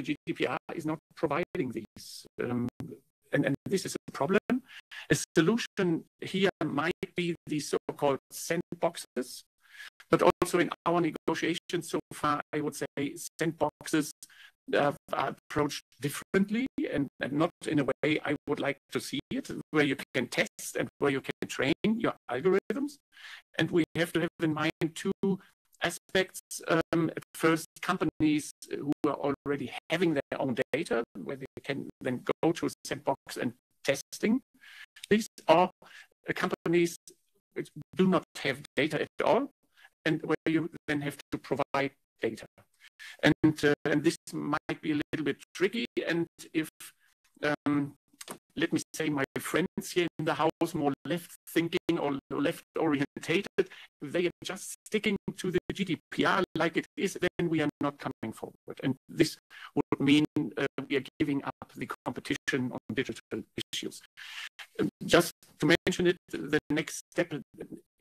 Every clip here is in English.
GDPR is not providing these. And this is a problem. A solution here might be the so-called sandboxes, but also in our negotiations so far, I would say sandboxes are approached differently and not in a way I would like to see it, where you can test and where you can train your algorithms. And we have to have in mind two aspects. At first, companies who are already having their own data, where they can then go to sandbox and testing. These are companies which do not have data at all, and where you then have to provide data. And this might be a little bit tricky. And if, let me say, my friends here in the house, more left-thinking or left-orientated, they are just sticking to the GDPR like it is, then we are not coming forward. And this would mean we are giving up the competition on digital issues. Just to mention it, the next step,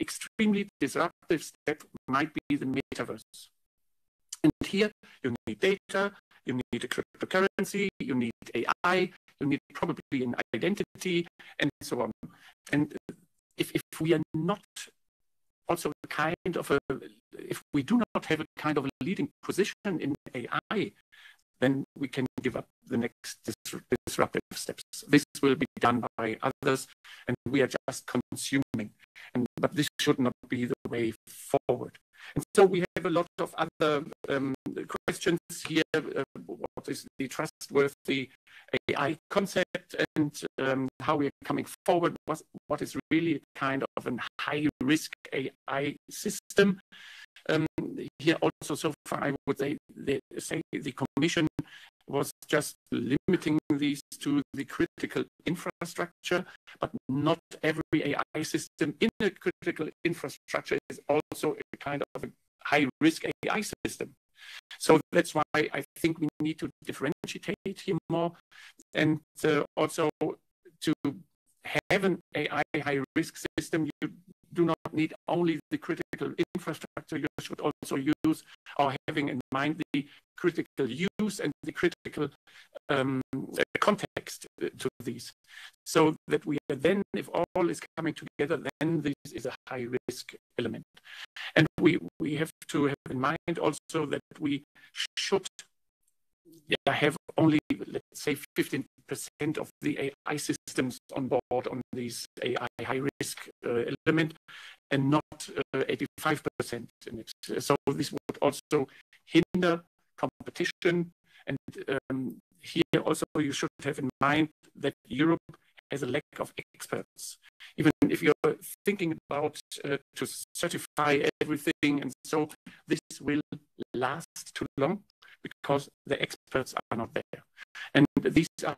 extremely disruptive step, might be the metaverse. And here you need data, you need a cryptocurrency, you need AI, you need probably an identity, and so on. And if we are not also kind of if we do not have a kind of a leading position in AI, then we can give up the next disruptive steps. This will be done by others, and we are just consuming. But this should not be the way forward. And so we have a lot of other questions here. What is the trustworthy AI concept, and how we are coming forward? What is really kind of a high-risk AI system? Here also, so far, I would say the Commission was just limiting these to the critical infrastructure, but not every AI system in a critical infrastructure is also a kind of a high-risk AI system. So that's why I think we need to differentiate here more, and also to have an AI high-risk system, you do not need only the critical infrastructure, you should also use or having in mind the critical use and the critical context to these. So that we are then, if all is coming together, then this is a high-risk element. And we have to have in mind also that we should have only, let's say, 15% of the AI systems on board on these AI high-risk element, and not 85% in it. So this would also hinder competition. And here also you should have in mind that Europe has a lack of experts. Even if you're thinking about to certify everything, and so this will last too long because the experts are not there. And these are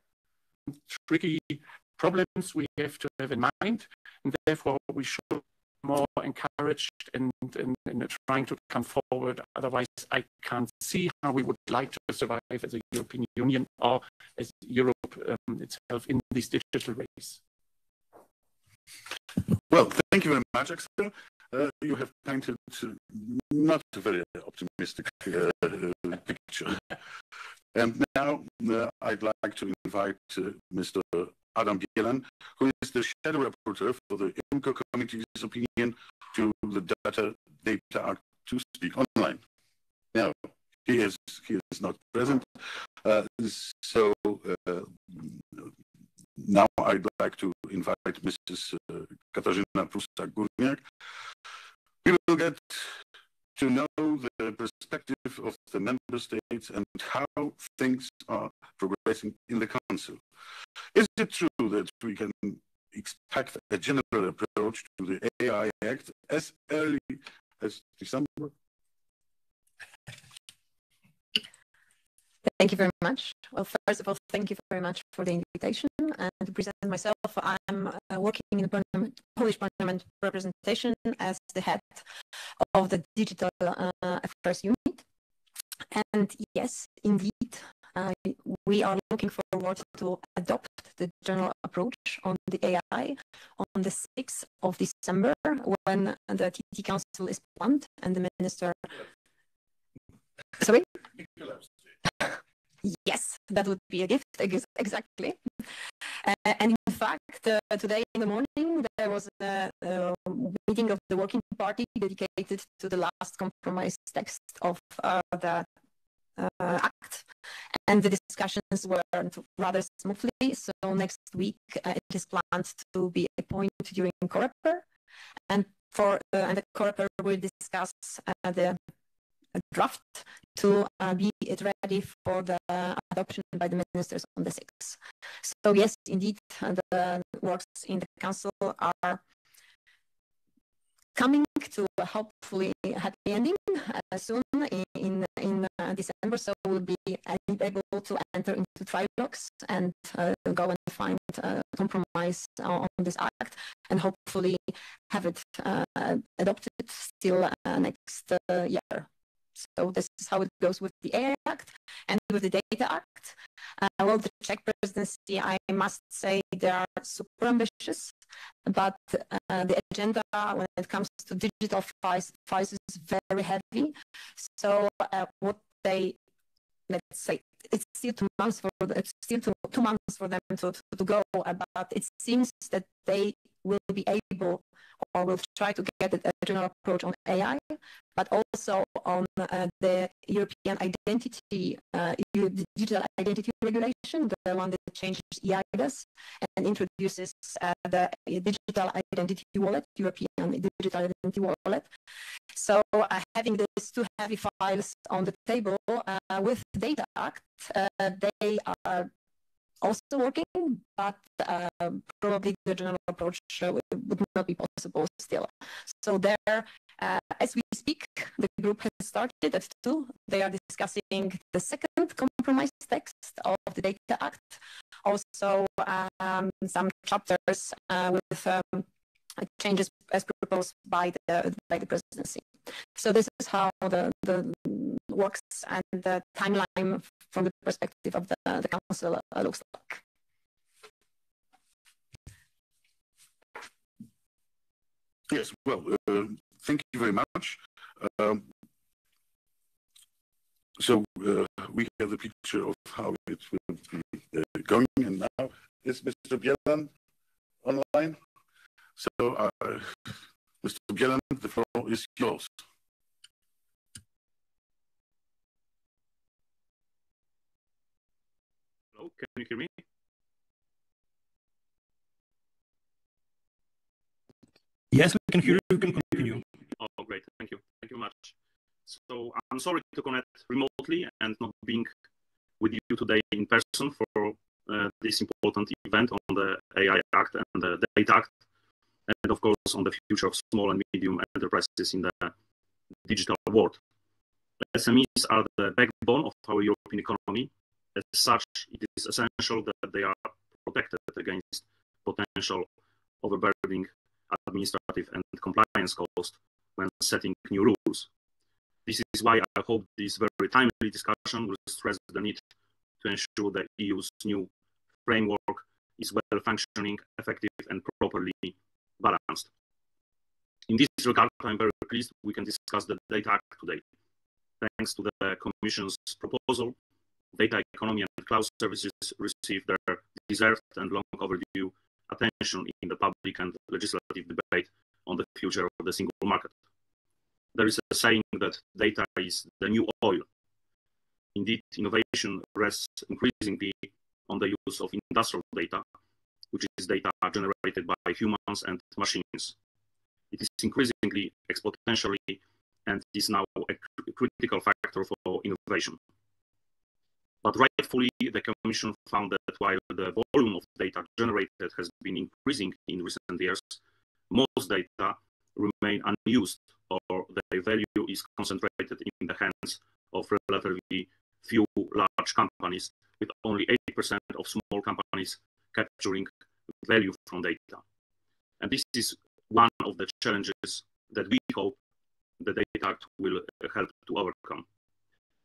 tricky problems we have to have in mind, and therefore we should more encouraged in trying to come forward. Otherwise, I can't see how we would like to survive as a European Union or as Europe itself in this digital race. Well, thank you very much, Axel. You have painted not a very optimistic picture. And now I'd like to invite Mr. Adam Bielan, who is the shadow rapporteur for the IMCO Committee's opinion to the Data Act, to speak online. Now, he is not present, so now I'd like to invite Mrs. Katarzyna Prusak-Górniak. We will get to know the perspective of the member states and how things are progressing in the Council. Is it true that we can expect a general approach to the AI Act as early as December? Thank you very much. Well, first of all, thank you very much for the invitation. And to present myself, I'm working in the Polish Parliament representation as the head of the Digital Affairs Unit. And yes, indeed, we are looking forward to adopt the general approach on the AI on the 6th of December, when the TT Council is planned and the Minister... Sorry? Yes, yes, that would be a gift, exactly. And in fact, today in the morning, there was a meeting of the Working Party dedicated to the last compromise text of the Act. And the discussions were rather smoothly. So next week, it is planned to be a point during COREPER. And the COREPER will discuss the draft to be ready for the adoption by the ministers on the 6th. So yes, indeed, the works in the council are coming to a hopefully happy ending soon in December. So we'll be able to enter into trilogues and go and find a compromise on this act, and hopefully have it adopted still next year. So this is how it goes with the AI Act and with the Data Act. Well, the Czech presidency, I must say, they are super ambitious, but the agenda when it comes to digital files is very heavy. So what they, let's say, it's still 2 months for it's still 2 months for them to go, but it seems that they will be able, or will try to get a general approach on AI, but also on the European identity, digital identity regulation, the one that changes eIDAS and introduces the digital identity wallet, European digital identity wallet. So having these 2 heavy files on the table with Data Act, they are also working, but probably the general approach would not be possible still. So there, as we speak, the group has started at 2. They are discussing the second compromise text of the Data Act, also some chapters with changes as proposed by the presidency. So this is how the works and the timeline from the perspective of the council looks like. Yes, well, thank you very much. So we have the picture of how it will be going, and now is Mr. Bielan online? So, Mr. Bielan, the floor is yours. Hello, can you hear me? Yes, we can hear you. You can continue. Oh, great. Thank you. Thank you much. So I'm sorry to connect remotely and not being with you today in person for this important event on the AI Act and the Data Act, and of course on the future of small and medium enterprises in the digital world. SMEs are the backbone of our European economy. As such, it is essential that they are protected against potential overburdening administrative and compliance costs when setting new rules. This is why I hope this very timely discussion will stress the need to ensure that the EU's new framework is well functioning, effective, and properly balanced. In this regard, I'm very pleased we can discuss the Data Act today. Thanks to the Commission's proposal, data economy and cloud services receive their deserved and long overdue attention in the public and legislative debate on the future of the single market. There is a saying that data is the new oil. Indeed, innovation rests increasingly on the use of industrial data, which is data generated by humans and machines. It is increasingly exponentially and is now a critical factor for innovation. But rightfully, the Commission found that while the volume of data generated has been increasing in recent years, most data remain unused, or their value is concentrated in the hands of relatively few large companies, with only 80% of small companies capturing value from data. And this is one of the challenges that we hope the Data Act will help to overcome.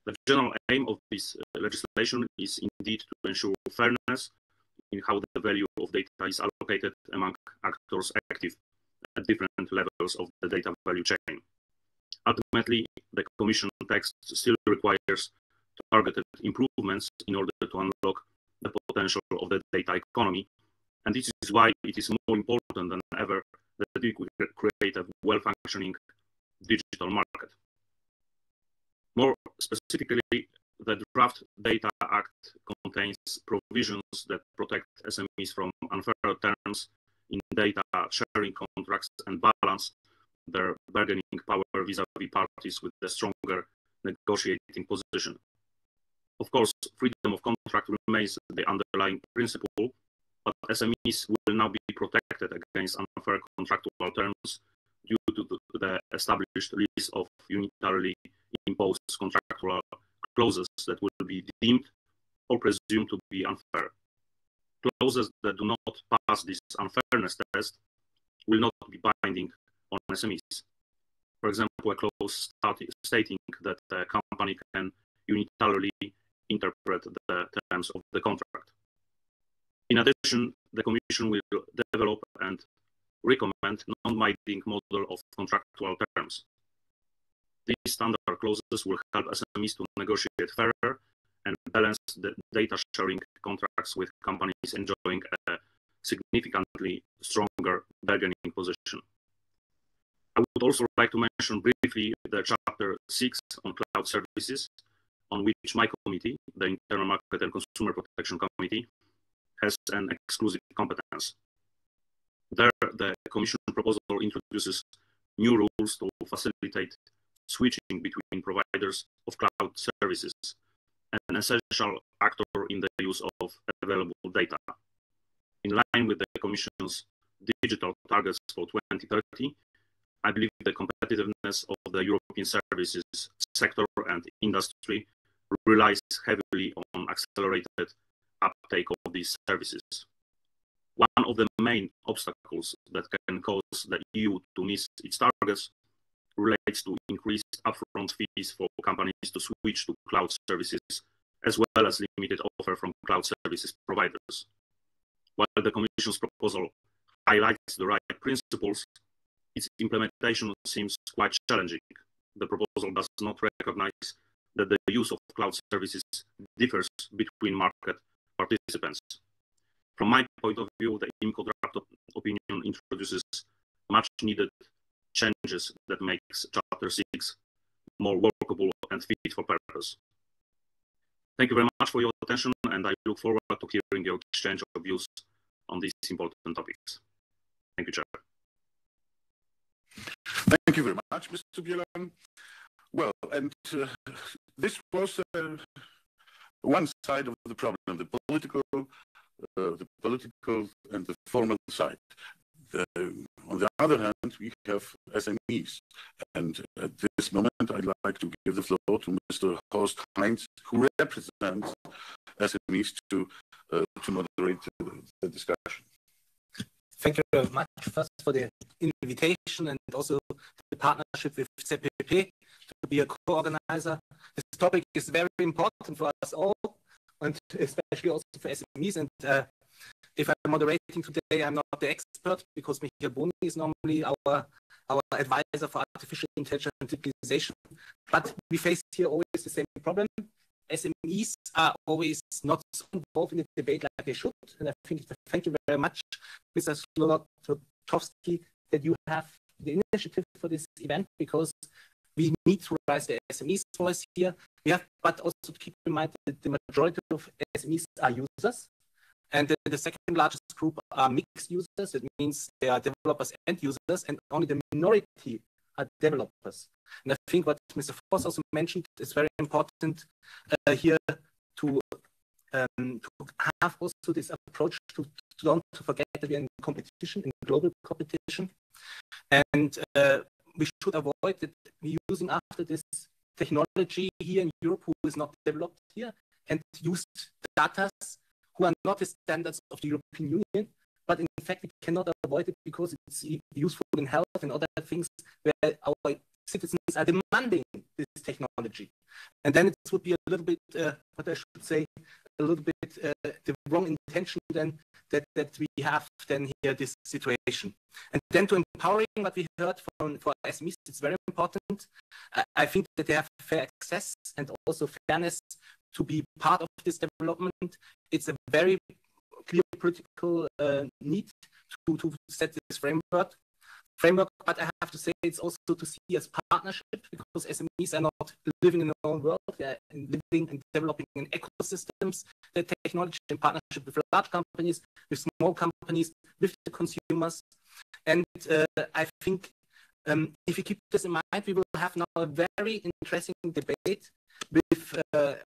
The general aim of this legislation is indeed to ensure fairness in how the value of data is allocated among actors active at different levels of the data value chain. Ultimately, the Commission text still requires targeted improvements in order to unlock the potential of the data economy. And this is why it is more important than ever that we could create a well-functioning digital market. More specifically, the Draft Data Act contains provisions that protect SMEs from unfair terms in data sharing contracts and balance their bargaining power vis-à-vis parties with a stronger negotiating position. Of course, freedom of contract remains the underlying principle, but SMEs will now be protected against unfair contractual terms due to the established list of unilaterally imposed contractual clauses that will be deemed or presumed to be unfair. Clauses that do not pass this unfairness test will not be binding on SMEs. For example, a clause stating that a company can unilaterally interpret the terms of the contract. In addition, the Commission will develop and recommend non-binding model of contractual terms. These standard clauses will help SMEs to negotiate fairer and balance the data sharing contracts with companies enjoying a significantly stronger bargaining position. I would also like to mention briefly the Chapter 6 on cloud services, on which my committee, the Internal Market and Consumer Protection Committee, has an exclusive competence. There, the Commission proposal introduces new rules to facilitate switching between providers of cloud services, an essential actor in the use of available data. In line with the Commission's digital targets for 2030, I believe the competitiveness of the European services sector and industry relies heavily on accelerated uptake of these services. One of the main obstacles that can cause the EU to miss its targets relates to increased upfront fees for companies to switch to cloud services, as well as limited offer from cloud services providers. While the Commission's proposal highlights the right principles, its implementation seems quite challenging. The proposal does not recognize that the use of cloud services differs between market participants. From my point of view, the IMCO draft opinion introduces much needed changes that makes Chapter 6 more workable and fit for purpose. Thank you very much for your attention, and I look forward to hearing your exchange of views on these important topics. Thank you, Chair. Thank you very much, Mr. Bielan. Well, and this was one side of the problem, the political and the formal side. On the other hand, we have SMEs. And at this moment, I'd like to give the floor to Mr. Horst Heinz, who represents SMEs, to moderate the discussion. Thank you very much first for the invitation and also the partnership with CPP to be a co-organizer. This topic is very important for us all, and especially also for SMEs. And if I'm moderating today, I'm not the expert because Michael Boni is normally our advisor for artificial intelligence and digitalization. But we face here always the same problem. SMEs are always not so involved in the debate like they should. And I think thank you very much, Mr. Slotowski, that you have the initiative for this event, because we need to raise the SMEs voice here. We have, but also to keep in mind that the majority of SMEs are users. And the second largest group are mixed users. That means they are developers and users, and only the minority are developers. And I think what Mr. Voss also mentioned is very important here to have also this approach to don't forget that we are in competition, in global competition. And we should avoid that we're using after this technology here in Europe who is not developed here and used data who are not the standards of the European Union, but in fact we cannot avoid it because it's useful in health and other things where our citizens are demanding this technology. And then it would be a little bit, what I should say, a little bit the wrong intention then that we have then here this situation. And then to empowering what we heard for SMEs, it's very important. I think that they have fair access and also fairness to be part of this development. It's a very clear political need to set this framework. But I have to say it's also to see as partnership, because SMEs are not living in their own world. They are living and developing in ecosystems, the technology in partnership with large companies, with small companies, with the consumers. And I think if we keep this in mind, we will have now a very interesting debate with the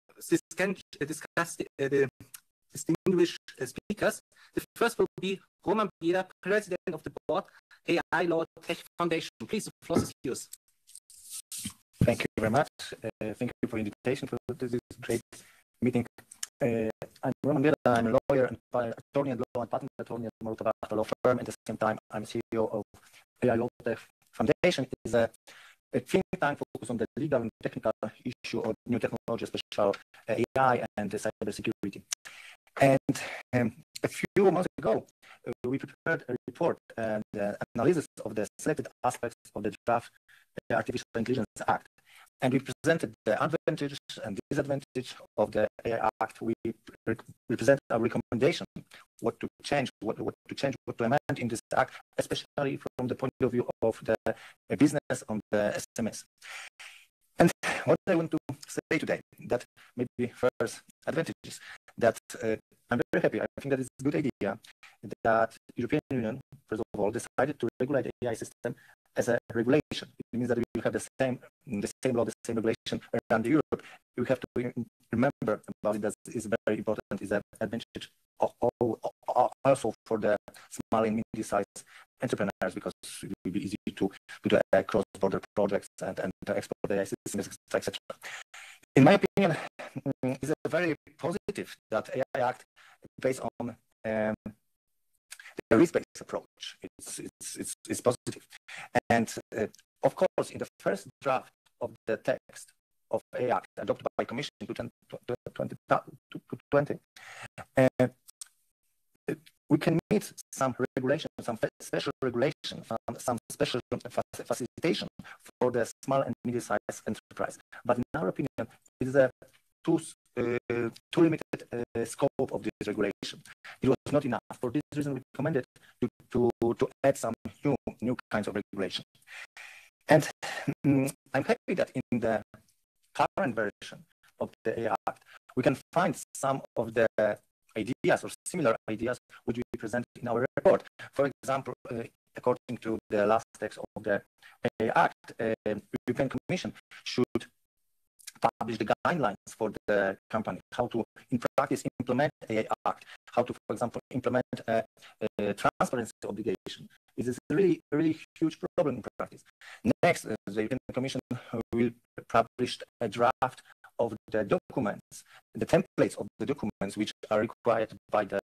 distinguished speakers. The first will be Roman Bieda, President of the Board, AI Law Tech Foundation. Please, the floor is yours. Thank you very much. Thank you for the invitation for this great meeting. I'm Roman Bieda. I'm a lawyer and attorney at law and patent attorney at Murata Law Firm. At the same time, I'm CEO of AI Law Tech Foundation. It is a think tank focused on the legal and technical issue of new technology, especially AI and cybersecurity. And a few months ago, we prepared a report and analysis of the selected aspects of the draft Artificial Intelligence Act. And we presented the advantages and disadvantages of the AI Act. We present a recommendation, what to change, what to amend in this act, especially from the point of view of the business on the SMEs. And what I want to say today, that maybe first advantages, that I'm very happy. I think that it's a good idea that the European Union, first of all, decided to regulate the AI system as a regulation. It means that we will have the same law, the same regulation around Europe. We have to remember about it that is very important, is an advantage also for the small and medium-sized entrepreneurs, because it will be easy to do cross-border projects and to export the AI systems, etc. In my opinion, it's a very positive that AI Act based on the risk-based approach. It's positive. And of course, in the first draft of the text of AI Act adopted by Commission in 2020, we can meet some regulation, some special regulation, some special facilitation for the small and medium-sized enterprise. But in our opinion, it is a too limited scope of this regulation. It was not enough. For this reason, we recommended to add some new kinds of regulation. And I'm happy that in the current version of the AI Act, we can find some of the ideas or similar ideas which we present in our report. For example, according to the last text of the AI Act, the European Commission should publish the guidelines for the company, how to, in practice, implement AI Act, how to, for example, implement a transparency obligation. It is a really huge problem in practice. Next, the European Commission will publish a draft of the documents, the templates of the documents which are required by the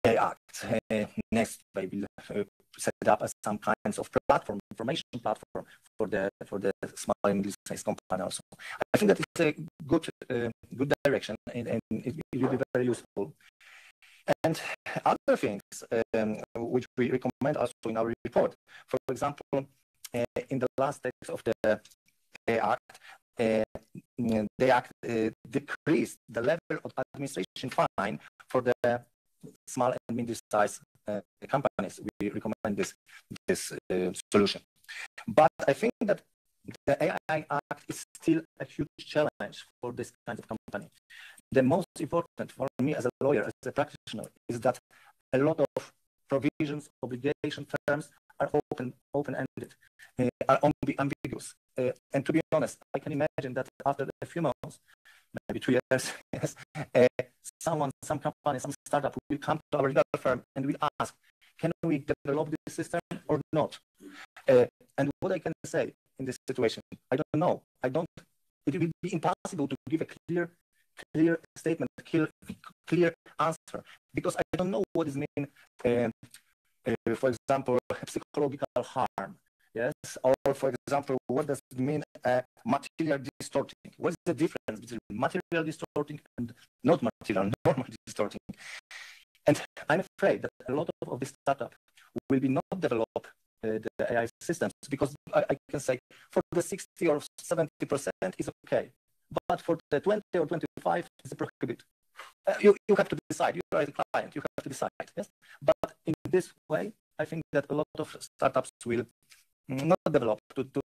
AI Act. Next, they will set up some kinds of platform, information platform for the small and medium-sized company also. I think that it's a good direction, and it will be very useful. And other things which we recommend also in our report, for example, in the last text of the Act, the Act decreased the level of administration fine for the small and medium-sized companies. We recommend this solution. But I think that the AI Act is still a huge challenge for this kind of company. The most important for me as a lawyer, as a practitioner, is that a lot of provisions, obligation terms are open-ended, are ambiguous. And to be honest, I can imagine that after a few months, maybe 2 years, yes, some company, some startup will come to our legal firm and will ask, can we develop this system or not? And what I can say in this situation, I don't know. It will be impossible to give a clear statement, clear answer, because I don't know what is mean, for example, psychological harm, yes, or for example, what does it mean material distorting. What is the difference between material distorting and not material, normal distorting? And I'm afraid that a lot of this startup will be not develop the AI systems, because I can say for the 60 or 70% is okay, but for the 20 or 25 is a prohibit. You have to decide. You are a client. You have to decide. Yes, but in this way, I think that a lot of startups will not develop.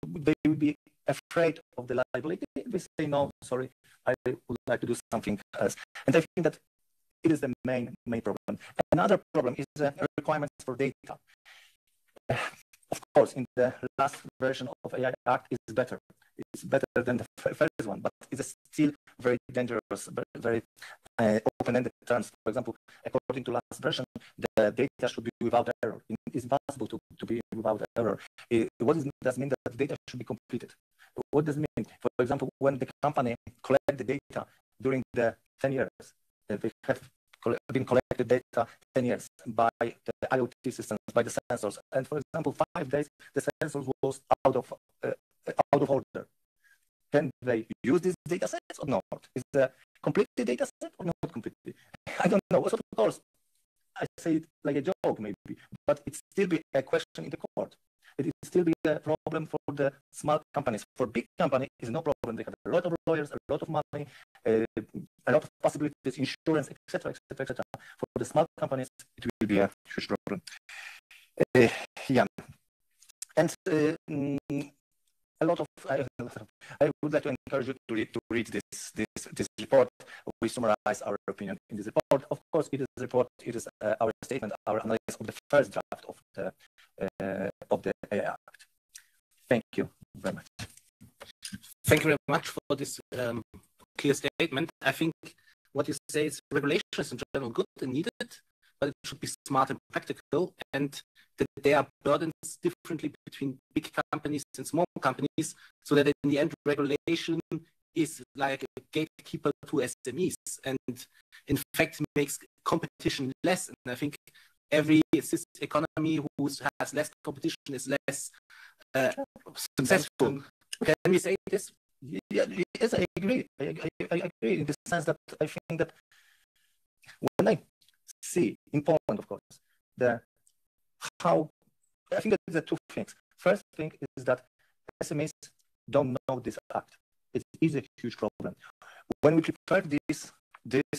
They will be afraid of the liability. They say, no, sorry, I would like to do something else. And I think that it is the main problem. Another problem is the requirements for data. Of course, in the last version of AI Act is better. It's better than the first one, but it's still very dangerous, very open-ended terms. For example, according to last version, the data should be without error. It's impossible to be without error. What does that mean? That the data should be completed. What does it mean? For example, when the company collect the data during the 10 years, they have been collected data 10 years by the IoT systems, by the sensors. And for example, 5 days, the sensors was out of order. Can they use these data sets or not? Is the complete data set or not completely? I don't know. So of course, I say it like a joke maybe, but it still be a question in the court. It will still be a problem for the small companies. For big companies, it's no problem. They have a lot of lawyers, a lot of money, a lot of possibilities, insurance, etc., etc., etc. For the small companies, it will be a huge problem. Yeah, and a lot of I would like to encourage you to read this report. We summarize our opinion in this report. Of course, it is a report. It is our statement, our analysis of the first draft of the AI Act. Thank you very much. Thank you very much for this clear statement. I think what you say is regulation is in general good and needed, but it should be smart and practical, and that there are burdens differently between big companies and small companies, so that in the end regulation is like a gatekeeper to SMEs, and in fact makes competition less. And I think every economy who has less competition is less successful. Can we say this? Yeah, yes, I agree. I agree in the sense that I think that when I see in Poland, of course, how I think that there are two things. First thing is that SMEs don't know this act. It is a huge problem. When we prepared these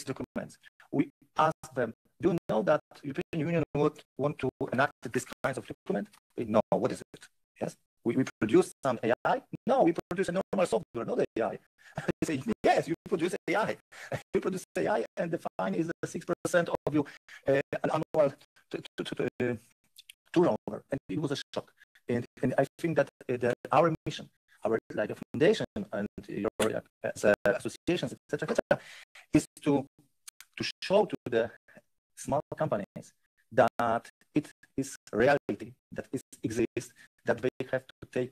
documents, we asked them, do you know that European Union would want to enact this kind of document? No, what is it? Yes. We produce some AI? No, we produce a normal software, not AI. They say, yes, you produce AI. You produce AI, and the fine is 6% of your an annual turnover. And it was a shock. And I think that our mission, our like a foundation and your associations, etc., is to show to the small companies that it is reality, that it exists, that they have to take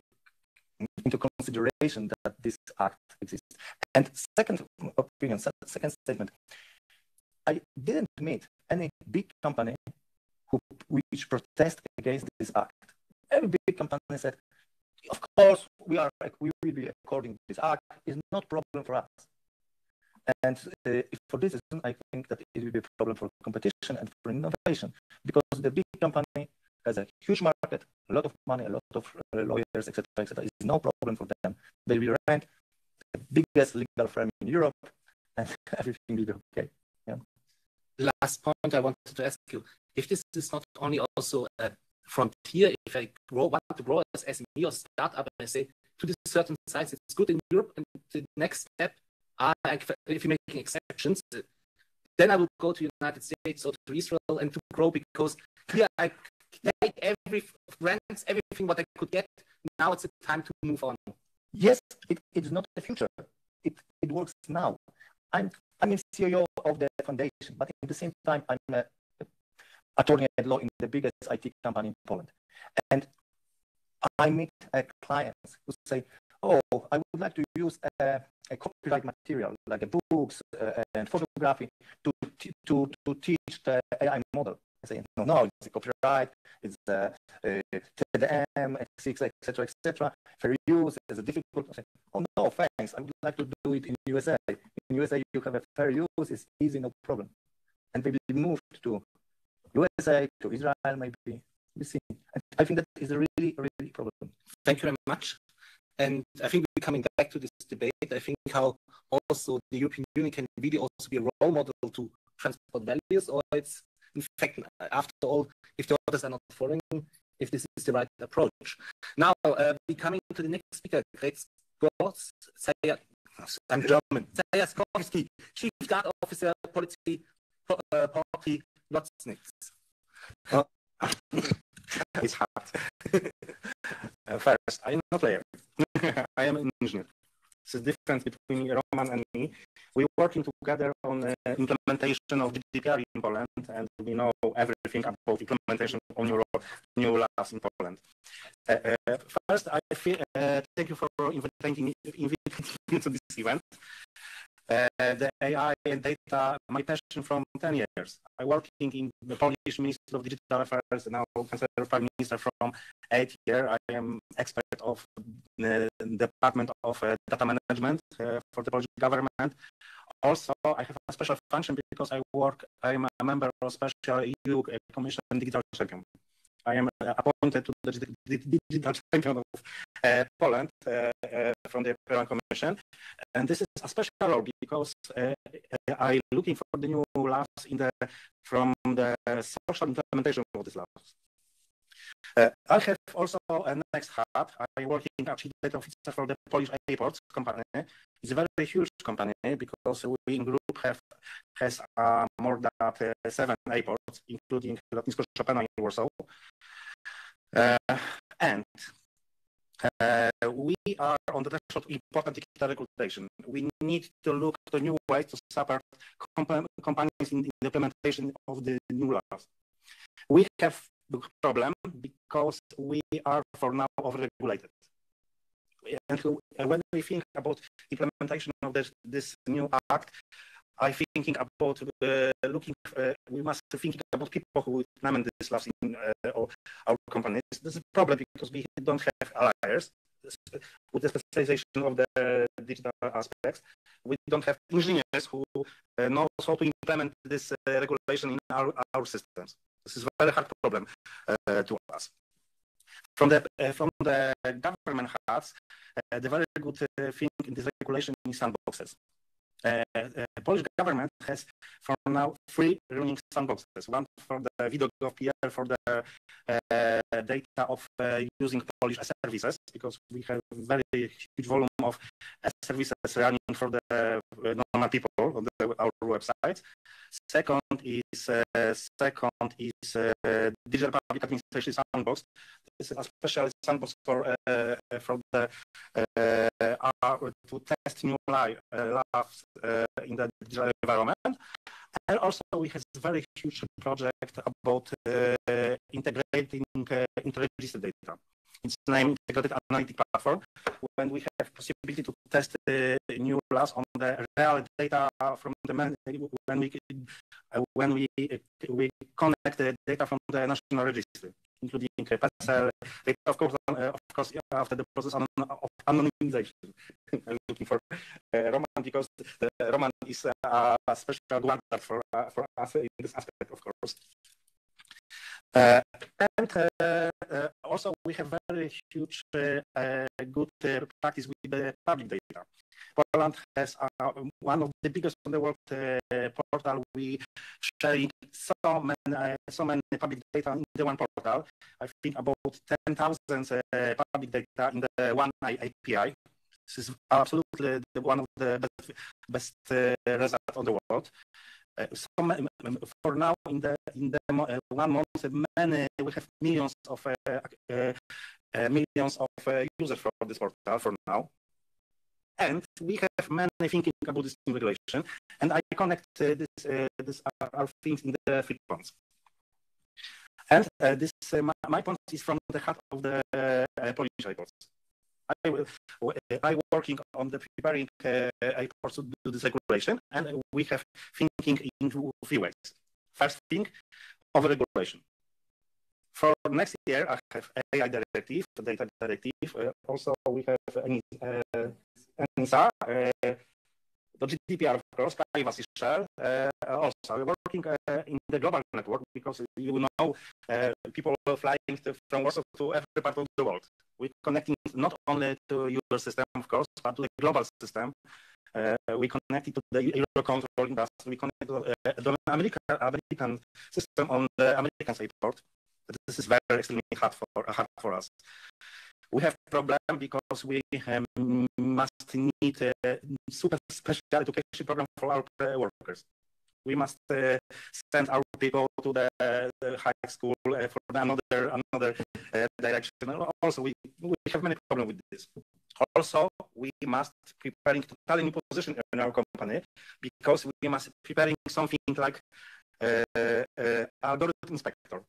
into consideration that this act exists. And second opinion, second statement, I didn't meet any big company which protest against this act. Every big company said, of course, we will be according to this act. It's not a problem for us. And for this reason, I think that it will be a problem for competition and for innovation, because the big company has a huge market, a lot of money, a lot of lawyers, etc., etc. It's no problem for them. They will rent the biggest legal firm in Europe, and everything will be okay. Yeah. Last point I wanted to ask you: if this is not only also a frontier, if I want to grow as SME or startup, and I say to this certain size, it's good in Europe, and the next step, if you're making exceptions, then I will go to the United States or to Israel and to grow, because here I take everything what I could get. Now it's the time to move on. Yes, it is not the future. It works now. I'm a CEO of the foundation, but at the same time, I'm an attorney at law in the biggest IT company in Poland. And I meet clients who say, oh, I would like to use a copyright material, like books and photography, to teach the AI model. say, no, it's a copyright, it's TDM, X6, etc. Fair use is a difficult. I say, oh no, thanks. I would like to do it in USA. In USA, you have a fair use. It's easy, no problem. And maybe moved to USA, to Israel, maybe. We see. And I think that is a really, really problem. Thank you very much. And I think we're coming back to this debate. I think how also the European Union can really also be a role model to transport values, or it's in fact, after all, if the others are not following, if this is the right approach. Now, we're coming to the next speaker, Greg Sports, I'm German, Saya Skorski, Chief Guard Officer, Policy Party, Lotsnitz. It's hard. First, I'm not a player. I am an engineer. It's the difference between Roman and me. We're working together on implementation of GDPR in Poland, and we know everything about implementation on new laws in Poland. First, I feel, thank you for inviting me to this event. The AI and data, my passion from 10 years. I'm working in the Polish Ministry of Digital Affairs, now Chancellor Prime Minister from 8 years. I am expert of the Department of Data Management for the Polish government. Also, I have a special function because I'm a member of Special EU Commission Digital Champion. I am appointed to the Digital Champion of Poland from the European Commission. And this is a special role because I'm looking for the new laws from the social implementation of these laws. I have also a next hat. I'm working as data officer for the Polish Airports company. It's a very huge company because we in group has more than 7 airports, including Lotnisko Chopina in Warsaw. And we are on the threshold of important digital regulation. We need to look to new ways to support companies in the implementation of the new laws. We have a problem because we are for now overregulated. And when we think about implementation of this new act, I'm thinking about we must think about people who implement these laws in our companies. This is a problem because we don't have allies with the specialization of the digital aspects. We don't have engineers who know how to implement this regulation in our systems. This is a very hard problem to us. From the government hats, the very good thing in this regulation is sandboxes. Polish government has for now 3 running sandboxes. One for the video.gov.pl for the data of using Polish services, because we have very huge volume of services running for the normal people on our website. Second is digital public administration sandbox. This is a special sandbox for the to test new laws in the digital environment. And also we have a very huge project about integrating interregister data. It's named Integrated Analytic Platform, when we have possibility to test new laws on the real data from the when we connect the data from the national register, including PESEL data, of course, after the process of anonymization. I'm looking for Roman because Roman is a special guardian for us in this aspect, of course. And also we have very huge good practice with the public data. Poland has one of the biggest in the world portal. We sharing so many public data in the one portal. I think about 10,000 public data in the one API. This is absolutely one of the best results on the world. For now, in the 1 month, we have millions of users for this portal for now, and we have many thinking about this new regulation. And I connect our things in the 3 points. And my point is from the heart of the Polish airports. I'm working on the preparing airports to do this regulation, and we have thinking in 3 ways. First thing, of regulation. For next year, I have AI directive, data directive. Also, we have NISA, the GDPR, of course, privacy share. Also, we're working in the global network because you know people flying from Warsaw to every part of the world. We're connecting not only to your system, of course, but to the global system. We connected to the Eurocontrol industry. We connected to the American system on the American airport. This is very extremely hard for us. We have a problem because we must need a super special education program for our workers. We must send our people to the high school for another direction. Also, we have many problems with this. Also, we must preparing totally new position in our company because we must preparing something like algorithm inspector.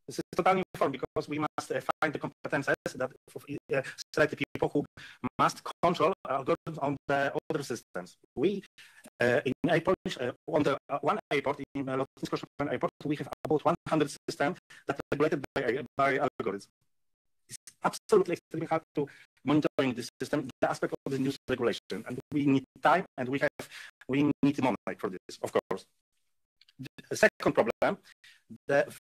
This is totally new form because we must find the competences that select the people who must control algorithms on the other systems. We in airport on the one airport in Lotnisko airport we have about 100 systems that are regulated by algorithms. It's absolutely extremely hard to monitoring this system, the aspect of the new regulation, and we need time and we need money for this, of course. The second problem, this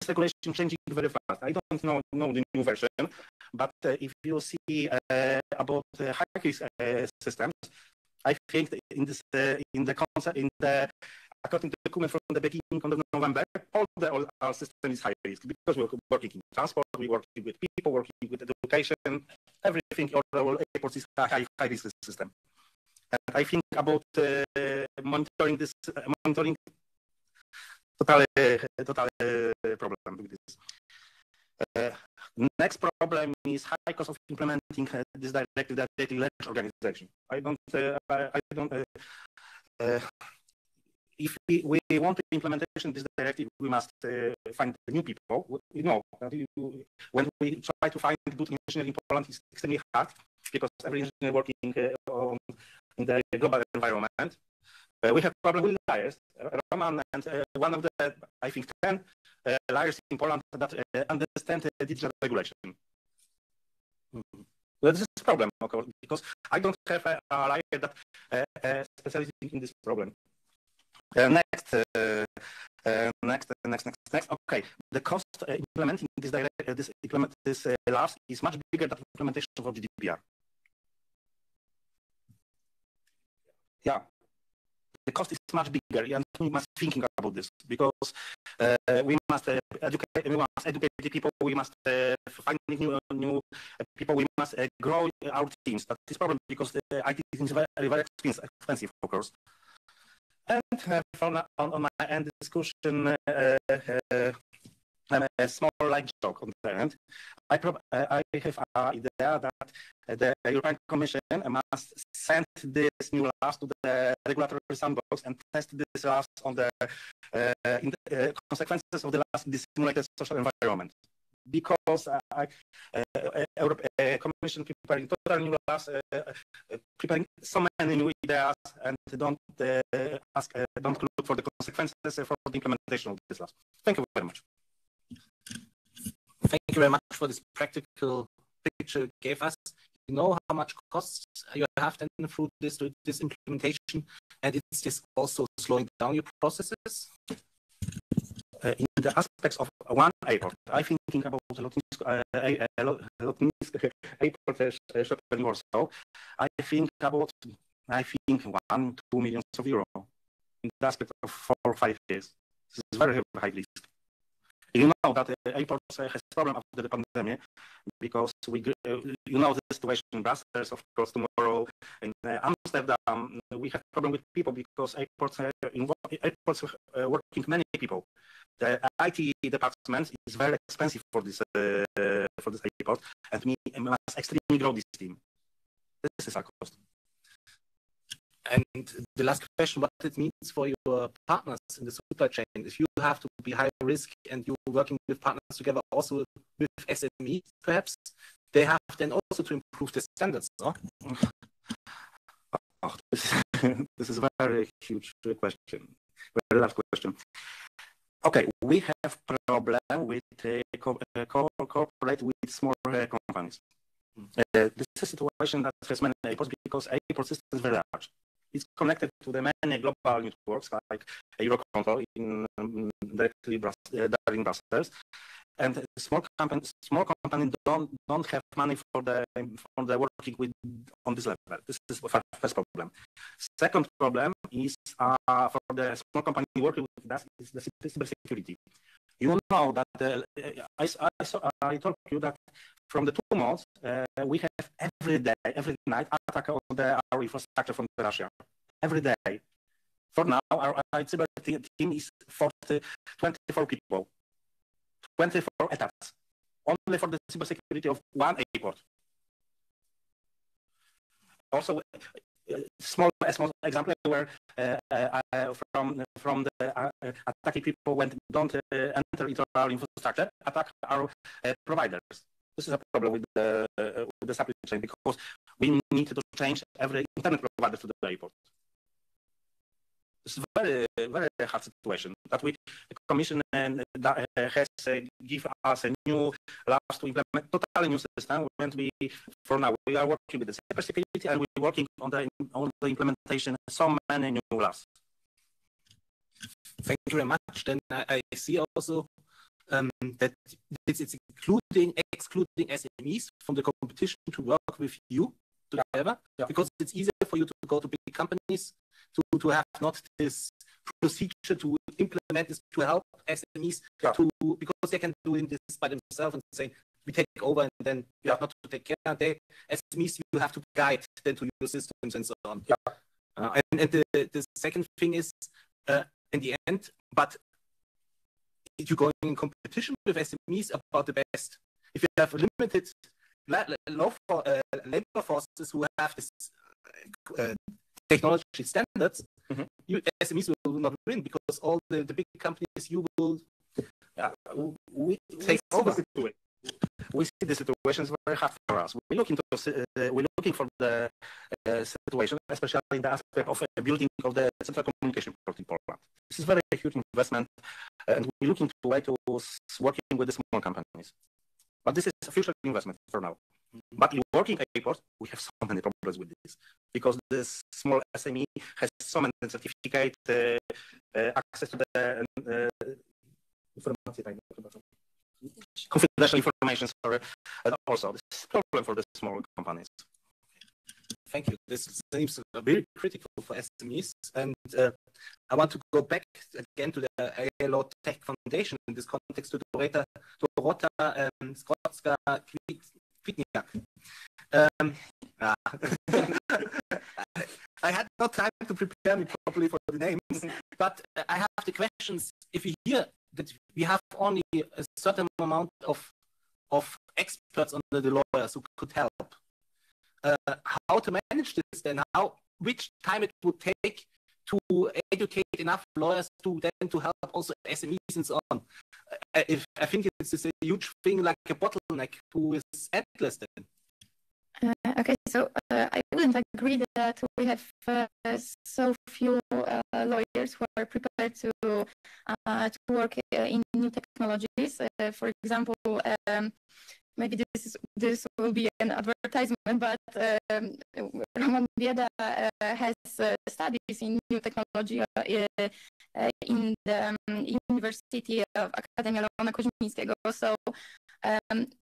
regulation changing very fast. I don't know the new version, but if you see about hierarchy systems, I think in this according to the document from the beginning of November, all our system is high risk because we're working in transport, we're working with people, working with education, everything. All airports is a high risk system, and I think about monitoring totally problem with this. Next problem is high cost of implementing this directive directly large organization. If we want implementation of this directive, we must find new people. You know, when we try to find good engineers in Poland, it's extremely hard because every engineer working in the global environment. We have problem with liars. Roman and one of the, I think, 10 liars in Poland that understand the digital regulation. Well, this is a problem, of course, because I don't have a liar that specializes in this problem. Next. Okay, the cost implementing this laws is much bigger than implementation of GDPR. Yeah. The cost is much bigger, and we must thinking about this because we must educate the people. We must find new people. We must grow our teams. That is problem because the IT is very expensive, of course. And on my end discussion, a small like joke on the end. I have an idea that the European Commission must send this new laws to the regulatory sandbox and test this laws on the consequences of the laws in the simulated social environment. Because Commission preparing total new laws, preparing so many new ideas, and don't look for the consequences for the implementation of this laws. Thank you very much. Thank you very much for this practical picture you gave us. You know how much costs you have then through this implementation, and it's just also slowing down your processes? In the aspects of one airport, I'm thinking about Lotnisko airport in Warsaw. I think 1-2 million euros in the aspect of 4 or 5 years. This is very high risk. You know that airports has problem after the pandemic because you know the situation in Brussels, of course, tomorrow in Amsterdam, we have problem with people because airports working many people. The IT department is very expensive for this airport, and we must extremely grow this team. This is our cost. And the last question, what it means for your partners in the supply chain, if you have to be high risk and you're working with partners together also with SME, perhaps, they have then also to improve the standards, no? Oh, this is a very huge question, very large question. Okay, we have problem with cooperate with small companies. This is a situation that has many airports because airport system is very large. It's connected to the many global networks like Eurocontrol in directly in Brussels, and small companies don't have money for the working with on this level. This is the first problem. Second problem is for the small company working with us is the cybersecurity. You know that I told you that from the 2 months we have every night attack on our infrastructure from Russia. Every day. For now, our cyber team is 24 people. 24 attacks, only for the cybersecurity of one airport. Also, small example where from the attacking people when don't enter into our infrastructure, attack our providers. This is a problem with the supply chain because we need to change every internet provider to the airport. It's a very, very hard situation that the Commission has give us a new laws to implement totally new system. And for now, we are working with the cybersecurity and we're working on the implementation of so many new laws. Thank you very much. Then I see also that it's excluding SMEs from the competition to work with you together, because it's easier for you to go to big companies to have not this procedure to implement this to help SMEs because they can do this by themselves and say we take over and then you have not to take care. SMEs you have to guide them to your systems and so on. And the second thing is in the end, but you're going in competition with SMEs about the best. If you have limited labor forces who have this technology standards, SMEs will not win because all the big companies you will take over. We see the situation is very hard for us. We're looking for the situation, especially in the aspect of building of the central communication port in Poland. This is very huge investment, and we're looking to way to working with the small companies. But this is a future investment for now. But in working airports, we have so many problems with this because this small SME has so many certificate access to the confidential information. Sorry, and also this is a problem for the small companies. Thank you. This seems very critical for SMEs, and I want to go back again to the ILO Tech Foundation in this context to Dorota Skocka-Kwitniak. I had no time to prepare me properly for the names, but I have the questions. If you hear that we have only a certain amount of experts under the lawyers who could help, how to manage this then? Which time it would take to educate enough lawyers to help also SMEs and so on? I think it's a huge thing, like a bottleneck who is endless then. Okay, so I wouldn't agree that we have so few lawyers who are prepared to work in new technologies. For example, maybe this will be an advertisement, but Roman Bieda has studies in new technology in the University of Akademia Leona Koźmińskiego. So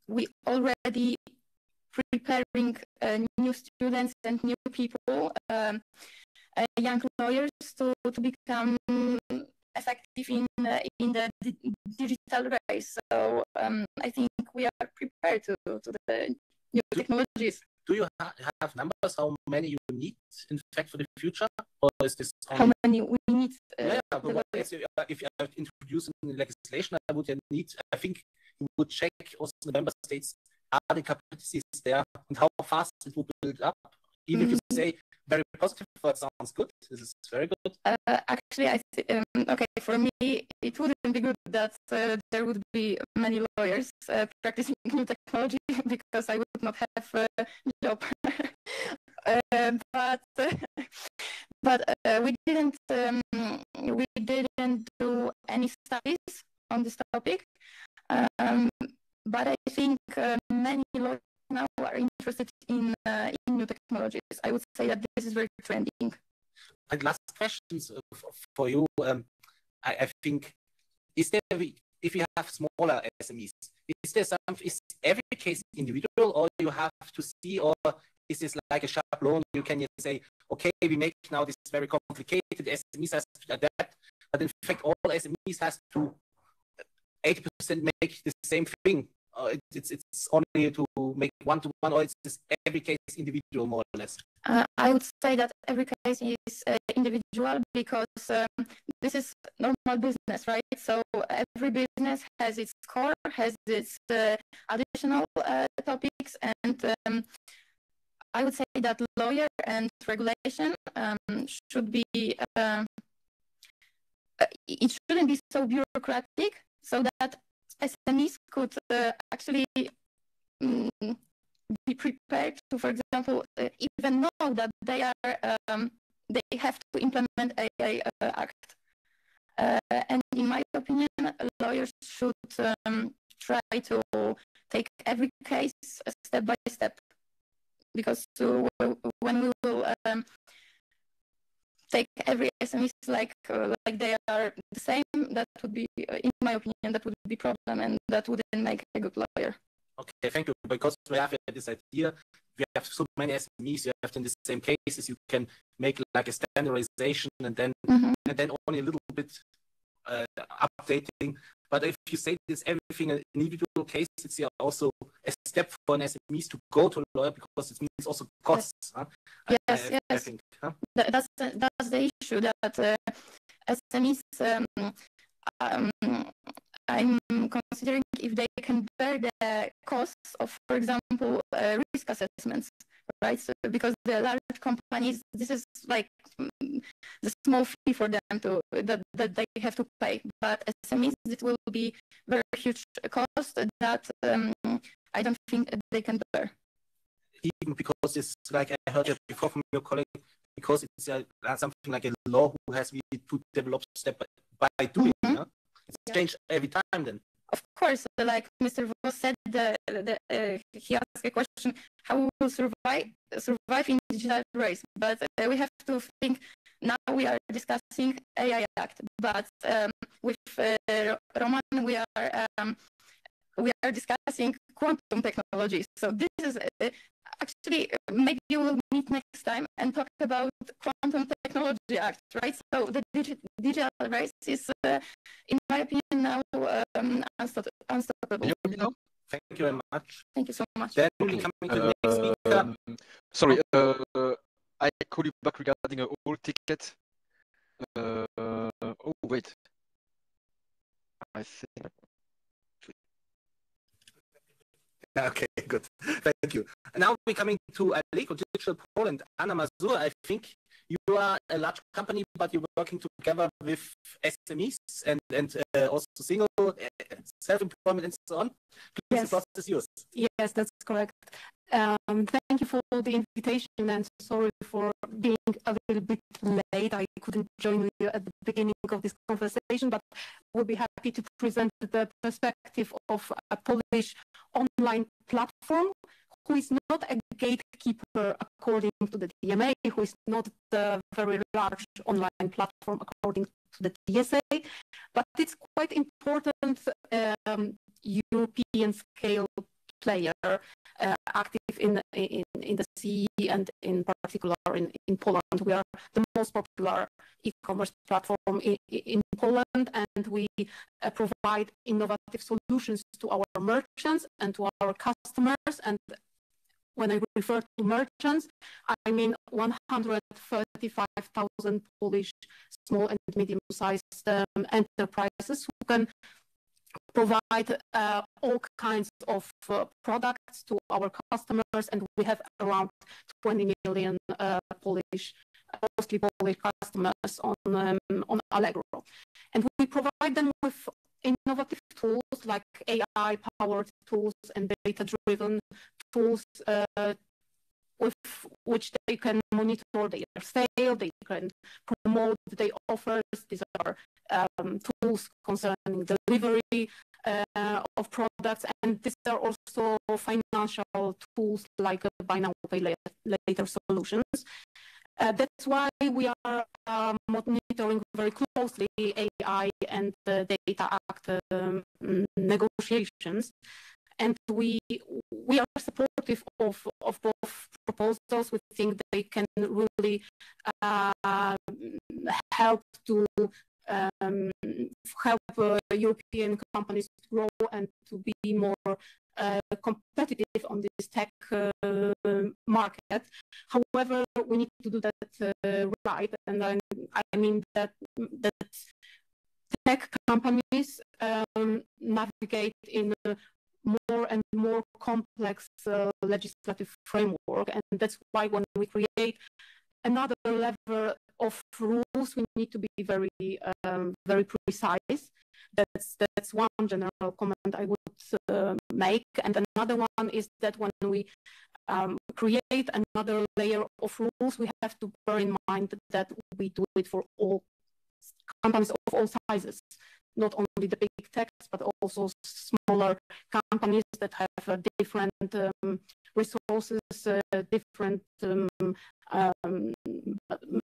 we already preparing new students and new people, young lawyers to become effective in the digital race. So I think we are prepared to the new technologies. Do you have numbers how many you need in fact for the future, or is this how many we need? If you are introducing legislation, I would need. I think you would check also the member states. Are the capacities there and how fast it will build up? Even if you say very positive, that sounds good. This is very good. Actually, okay, for me, it wouldn't be good that there would be many lawyers practicing new technology because I would not have a job. But we didn't do any many studies on this topic, but I think many lawyers now are interested in new technologies. I would say that this is very trending. And last questions for you. I think, is there, if you have smaller SMEs, is every case individual, or you have to see, or is this like a schablon? You can just say, okay, we make now this very complicated, SMEs has to adapt, but in fact, all SMEs has to 80% make the same thing. It's only to make one-to-one, or it's just every case individual, more or less? I would say that every case is individual, because this is normal business, right? So every business has its core, has its additional topics, and I would say that lawyer and regulation should be, it shouldn't be so bureaucratic, so that SMEs could actually be prepared to, for example, even know that they have to implement AI Act. And in my opinion, lawyers should try to take every case step by step, because when we will take every SME like they are the same, that would be, in my opinion, that would be a problem, and that wouldn't make a good lawyer. Okay, thank you. Because we have this idea, we have so many SMEs, you have in the same cases, you can make like a standardization, and then only a little bit updating. But if you say this everything an individual case, it's also a step for an SMEs to go to a lawyer, because it means also costs. Yes, huh? yes. I think. Huh? That's the issue, that SMEs, I'm considering if they can bear the costs of, for example, risk assessments, right? So, because the large companies, this is like the small fee for them that they have to pay. But SMEs, it will be very huge cost that I don't think they can bear. Even because it's like I heard it before from your colleague, because it's something like a law who has to develop step by doing. Huh? It's changed every time then. Of course, like Mr. Voss said, he asked a question, how we will survive in digital race. But we have to think, now we are discussing AI Act, but with Roman, we are discussing quantum technology. So this is actually, maybe we'll meet next time and talk about Quantum Technology Act, right? So the digital race is, in my opinion, now unstoppable. Thank you very much. Thank you so much. Then we coming to the next speaker. Sorry, I call you back regarding a whole ticket. Oh, wait. I think. Okay, good. Thank you. Now we're coming to Allegro Digital Poland. Anna Mazur, I think you are a large company, but you're working together with SMEs and also single self-employment and so on. Please, yes. The process is yours. Yes, that's correct. Thank you for the invitation, and sorry for being a little bit late. I couldn't join you at the beginning of this conversation, but we'll be happy to present the perspective of a Polish online platform who is not a gatekeeper according to the DMA, who is not the very large online platform according to the TSA, but it's quite important European scale player active in the CE and in particular in Poland. We are the most popular e-commerce platform in Poland, and we provide innovative solutions to our merchants and to our customers. And when I refer to merchants, I mean 135,000 Polish small and medium-sized enterprises who can provide all kinds of products to our customers, and we have around 20 million mostly Polish customers on Allegro. And we provide them with innovative tools like AI-powered tools and data-driven tools with which they can monitor their sale, they can promote, they offer offers. These are tools concerning delivery of products, and these are also financial tools like buy now, pay later solutions. That's why we are monitoring very closely AI and the Data Act negotiations, and we are supportive of both proposals. We think they can really help to help European companies grow and to be more competitive on this tech market. However, we need to do that right, and I mean that tech companies navigate in a more and more complex legislative framework, and that's why when we create another level of rules, we need to be very very precise. That's one general comment I would make, and another one is that when we create another layer of rules, we have to bear in mind that we do it for all companies of all sizes, not only the big techs, but also smaller companies that have different resources, different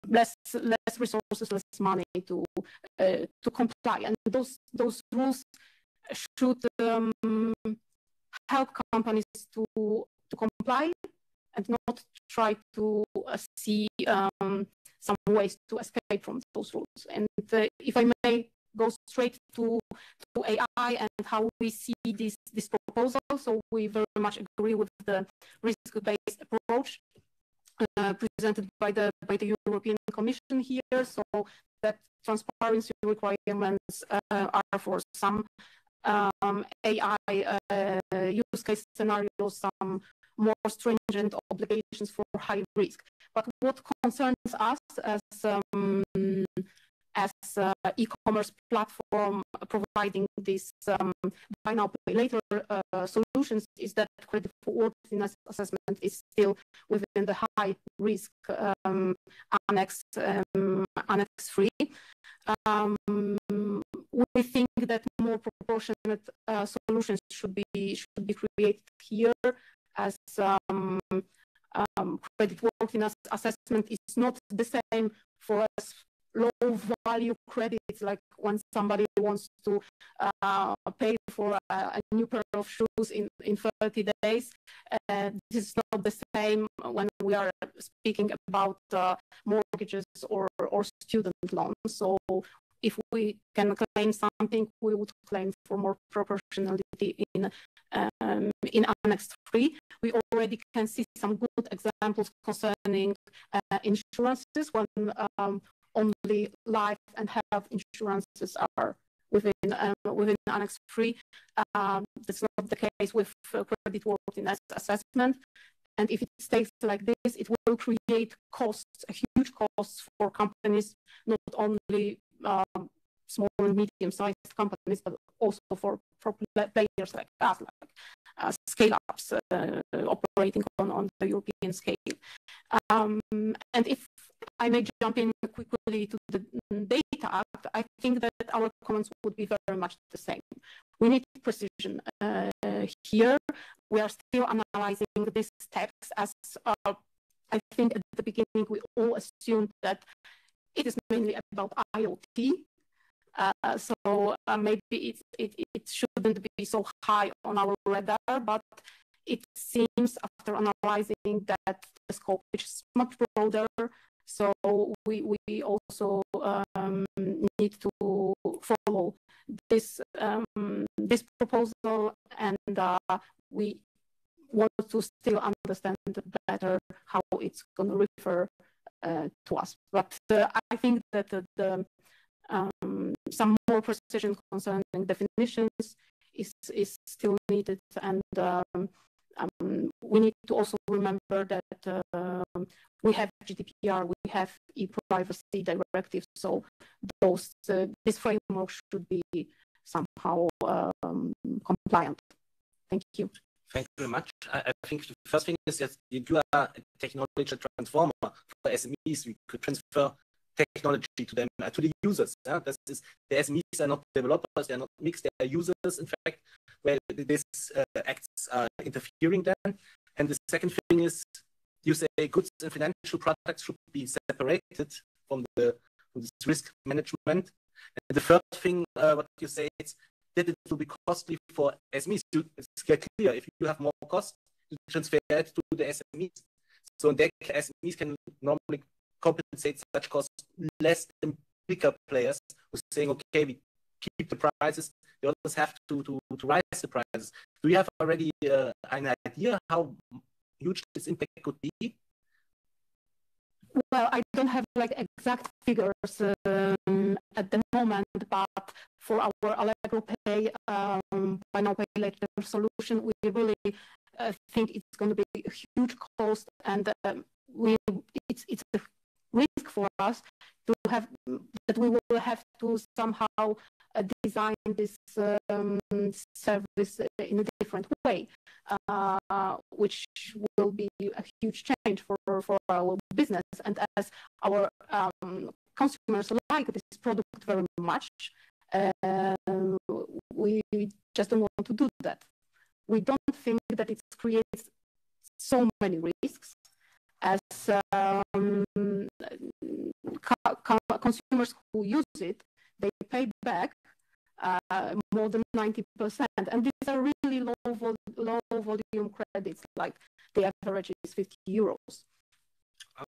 less resources, less money to comply, and those rules should help companies to comply and not try to see some ways to escape from those rules. And if I may go straight to AI and how we see this proposal, so we very much agree with the risk-based approach presented by the European Commission here, so that transparency requirements are for some AI use case scenarios, some more stringent obligations for high risk. But what concerns us as e-commerce platform providing this buy now pay later solutions is that creditworthiness assessment is still within the high risk Annex 3. We think that more proportionate solutions should be created here, as creditworthiness assessment is not the same for us low value credits, like when somebody wants to pay for a new pair of shoes in 30 days. This is not the same when we are speaking about mortgages or student loans. So if we can claim something, we would claim for more proportionality in Annex 3. We already can see some good examples concerning insurances when only life and health insurances are within Annex 3. That's not the case with creditworthiness assessment. And if it stays like this, it will create costs, huge costs for companies, not only small and medium-sized companies, but also for players like us, like scale-ups operating on the European scale. And if I may jump in quickly to the Data Act, I think that our comments would be very much the same. We need precision here. We are still analyzing this text, as I think at the beginning we all assumed that it is mainly about IoT. So maybe it shouldn't be so high on our radar, but it seems after analyzing that the scope is much broader. So we also need to follow this proposal, and we want to still understand better how it's going to refer to us. But I think that some more precision concerning definitions is still needed, and we need to also remember that we have GDPR, we have e-privacy directive, so this framework should be somehow compliant. Thank you. Thank you very much. I think the first thing is that you are a technology transformer for SMEs. We could transfer technology to them, to the users. This is, the SMEs are not developers, they're not mixed, they are users, in fact, where this acts are interfering then. And the second thing is, you say goods and financial products should be separated from this risk management. And the third thing, what you say is that it will be costly for SMEs. It's clear, if you have more cost, you transfer it to the SMEs. So in that case, SMEs can normally compensate such costs less than bigger players who are saying, okay, we keep the prices, the others have to rise the prices. Do you have already an idea how huge this impact could be? Well, I don't have like exact figures at the moment, but for our Allegro Pay buy now pay later solution, we really think it's going to be a huge cost, and it's a risk for us to have that we will have to somehow design this service in a different way, which will be a huge change for our business. And as our consumers like this product very much, we just don't want to do that. We don't think that it creates so many risks as consumers who use it, they pay back more than 90%. And these are really low volume credits, like the average is 50 euros.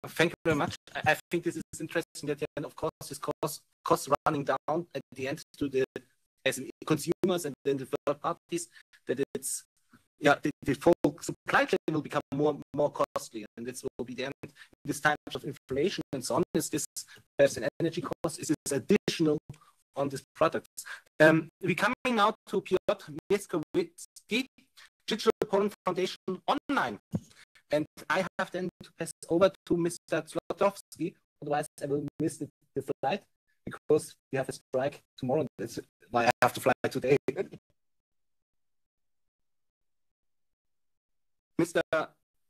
Thank you very much. I think this is interesting that, of course, this costs running down at the end to the consumers and then the third parties, that it's, the full supply chain will become more costly, and this will be the end. This time of inflation and so on, there's an energy cost, is this additional on these products. We're coming now to Piotr Mieckowicki, Digital Poland Foundation Online. And I have then to pass over to Mr. Zlotowski, otherwise I will miss the flight, because we have a strike tomorrow. That's why I have to fly today. Mr.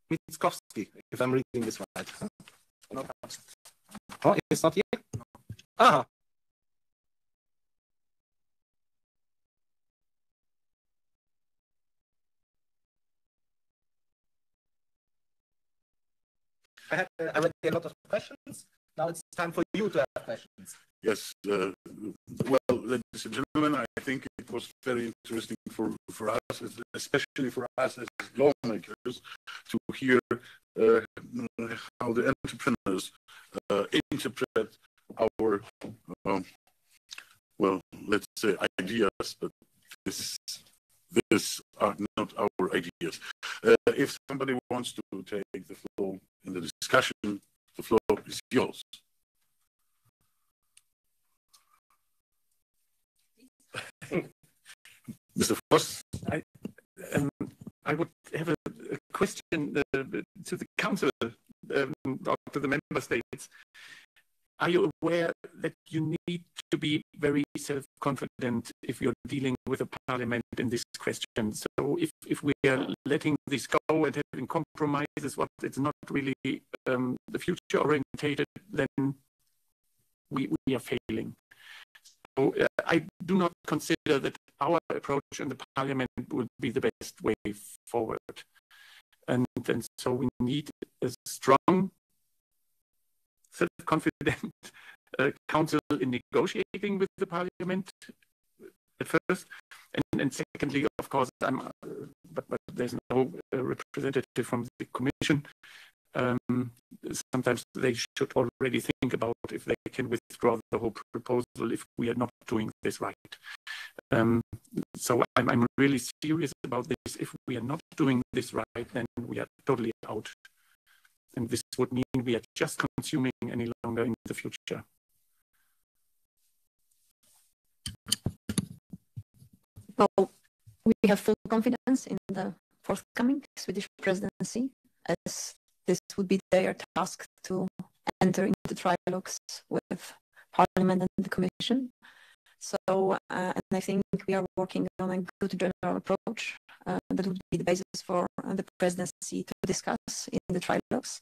Mieckowicki, if I'm reading this right. No. Oh, it's not here? Ah. I had already a lot of questions. Now it's time for you to have questions. Yes. Well, ladies and gentlemen, I think it was very interesting for us, especially for us as lawmakers, to hear how the entrepreneurs interpret our, well, let's say ideas, but these are not our ideas. If somebody wants to take the floor in the discussion, the floor is yours. Mr. Voss? I would have a question to the Council, or to the Member States. Are you aware that you need to be very self-confident if you're dealing with a parliament in this question? So if we are letting this go and having compromises, what it's not really the future orientated, then we are failing. So I do not consider that our approach in the parliament would be the best way forward. And so we need a strong, self-confident council in negotiating with the parliament at first, and secondly, of course, but there's no representative from the Commission. Sometimes they should already think about if they can withdraw the whole proposal if we are not doing this right. So I'm really serious about this. If we are not doing this right, then we are totally out. And this would mean we are just consuming any longer in the future. Well, we have full confidence in the forthcoming Swedish presidency, as this would be their task to enter into trilogues with Parliament and the Commission. So, and I think we are working on a good general approach that would be the basis for the presidency to discuss in the trilogues.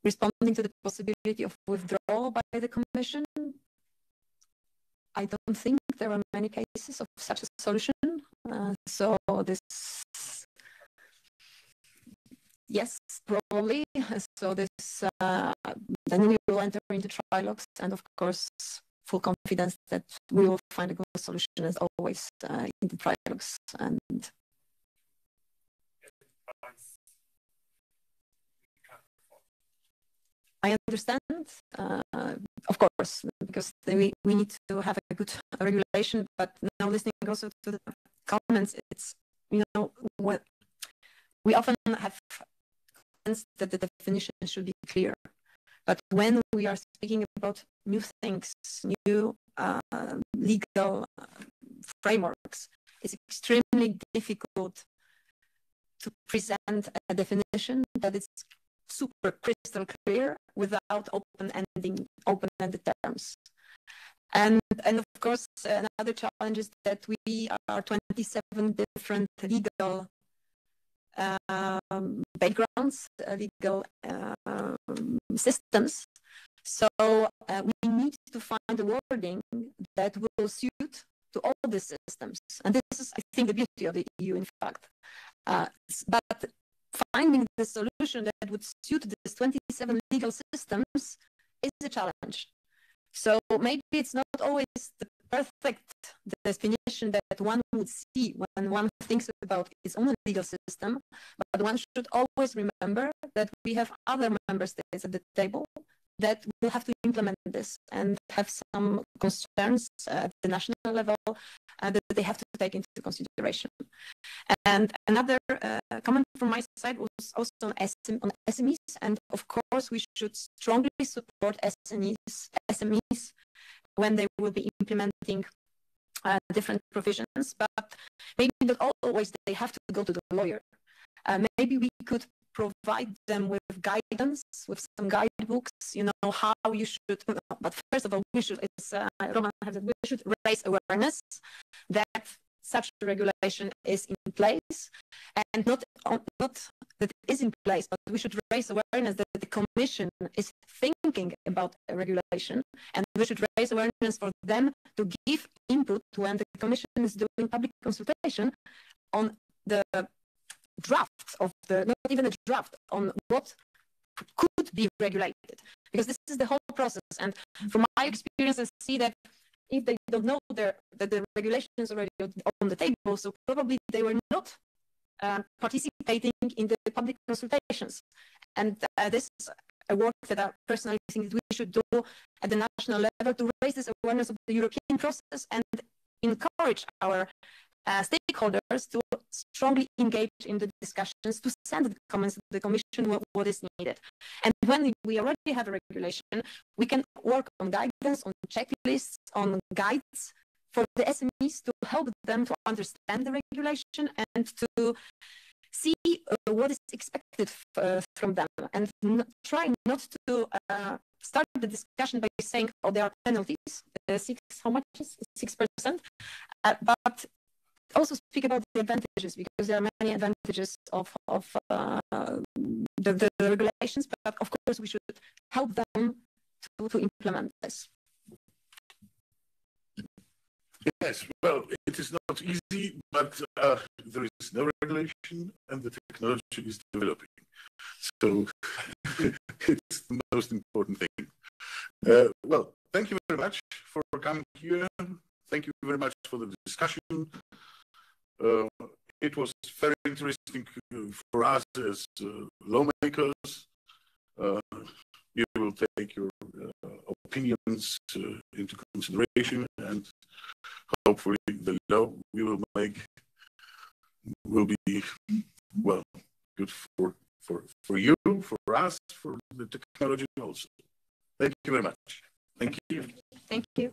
responding to the possibility of withdrawal by the Commission, I don't think there are many cases of such a solution. So this, yes, probably. So this, then we will enter into trilogues, and of course, full confidence that we will find a good solution as always in the trilogues. And I understand, of course, because we need to have a good regulation, but now listening also to the comments, it's, you know, what we often have comments that the definition should be clear. But when we are speaking about new things, new legal frameworks, it's extremely difficult to present a definition that is super crystal clear without open-ended terms. And of course, another challenge is that we are 27 different legal backgrounds, legal systems. So we need to find a wording that will suit to all the systems. And this is, I think, the beauty of the EU, in fact. But finding the solution that would suit these 27 legal systems is a challenge. So maybe it's not always the perfect definition that one would see when one thinks about its own legal system, but one should always remember that we have other member states at the table that will have to implement this and have some concerns at the national level that they have to take into consideration. And another comment from my side was also on SMEs, and of course we should strongly support SMEs when they will be implementing different provisions, but maybe not always they have to go to the lawyer. Maybe we could provide them with guidance, with some guidebooks, you know, how you should, but first of all, we should, as Roman has said, we should raise awareness that such a regulation is in place, and not that it is in place, but we should raise awareness that the Commission is thinking about a regulation, and we should raise awareness for them to give input when the Commission is doing public consultation on the draft of the, not even a draft, on what could be regulated, because this is the whole process. And from my experience, I see that if they don't know that the regulation is already on the table, so probably they were not participating in the public consultations. And this is a work that I personally think that we should do at the national level to raise this awareness of the European process and encourage our stakeholders to strongly engage in the discussions, to send the comments to the Commission what is needed. And when we already have a regulation, we can work on guidance, on checklists, on guides for the SMEs to help them to understand the regulation and to see what is expected from them, and try not to start the discussion by saying, oh, there are penalties, how much is 6%, but also speak about the advantages, because there are many advantages of the regulations, but of course we should help them to implement this. Yes, well, it is not easy, but there is no regulation and the technology is developing. So it's the most important thing. Well, thank you very much for coming here. Thank you very much for the discussion. It was very interesting for us as lawmakers. You will take your opinions into consideration, and hopefully the law we will make will be, well, good for you, for us, for the technology also. Thank you very much. Thank you. Thank you.